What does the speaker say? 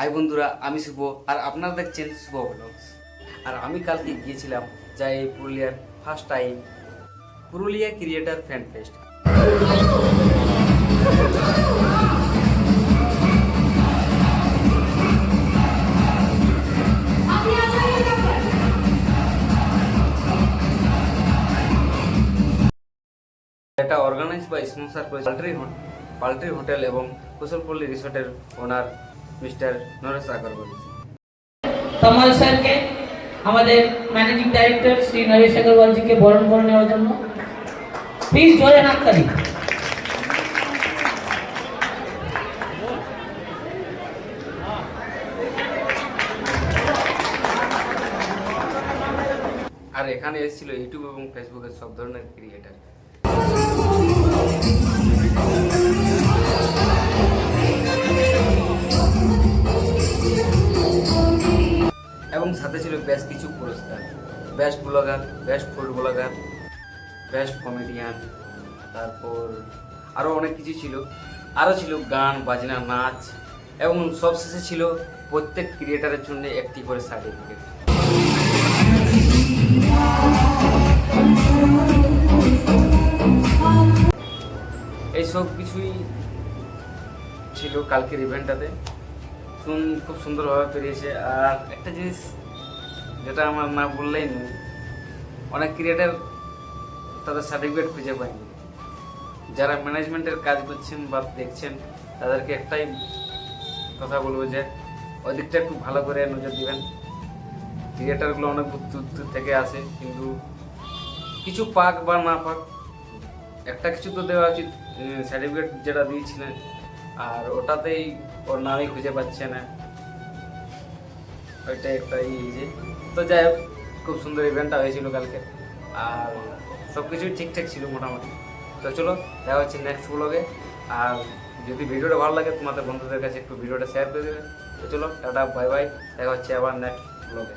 High বন্ধুরা, আমি শুভ আর আপনারা দেখছেন শুভ ব্লগস। আর আমি কালকে গিয়েছিলাম যা এই পুরুলিয়ার first time Purulia creator fan fest. এটা অর্গানাইজ বা স্পন্সর করেছে পাল্ট্রি হোটেল এবং কুশলপল্লী রিসোর্টের ওনার মিস্টার নরেশ আগরওয়াল। তমাল স্যারকে আমাদের ম্যানেজিং ডাইরেক্টর শ্রী নরেশ আগরওয়ালজিকে বরণ করে নেওয়ার জন্য প্লিজ জোরে হাততালি। আর এখানে এসেছিল ইউটিউব এবং ফেসবুকের সব ধরনের ক্রিয়েটার। এবং সাথে ছিল বেশ কিছু পুরস্কার, best blogger, best food blogger, best comedian, তারপর আরও অনেক কিছু ছিল। আরও ছিল গান বাজনা, নাচ, এবং সবশেষে ছিল প্রত্যেক ক্রিয়েটারের জন্য একটি করে সার্টিফিকেট। এই সব কিছুই ছিল কালকের ইভেন্টটাতে। খুব সুন্দরভাবে পেরিয়েছে। আর একটা জিনিস যেটা আমার না বললেই নয়, অনেক ক্রিয়েটার তাদের সার্টিফিকেট খুঁজে পায়নি। যারা ম্যানেজমেন্টের কাজ করছেন বা দেখছেন তাদেরকে একটাই কথা বলবো যে ওই দিকটা একটু ভালো করে নজর দিবেন। ক্রিয়েটারগুলো অনেক দূর থেকে আসে, কিন্তু কিছু পাক বা না পাক একটা কিছু তো দেওয়া উচিত। সার্টিফিকেট যেটা দিয়েছিলেন আর ওটাতেই ওর নামই খুঁজে পাচ্ছে না, ওইটা একটা যে তো যাই হোক, খুব সুন্দর ইভেন্টটা হয়েছিল কালকে। আর সব কিছুই ঠিকঠাক ছিল মোটামুটি। তো চলো দেখা হচ্ছে নেক্সট ব্লগে। আর যদি ভিডিওটা ভালো লাগে তোমাদের বন্ধুদের কাছে একটু ভিডিওটা শেয়ার করে দেবে। তো চলো টাটা, বাই বাই, দেখা হচ্ছে আবার নেক্সট ব্লগে।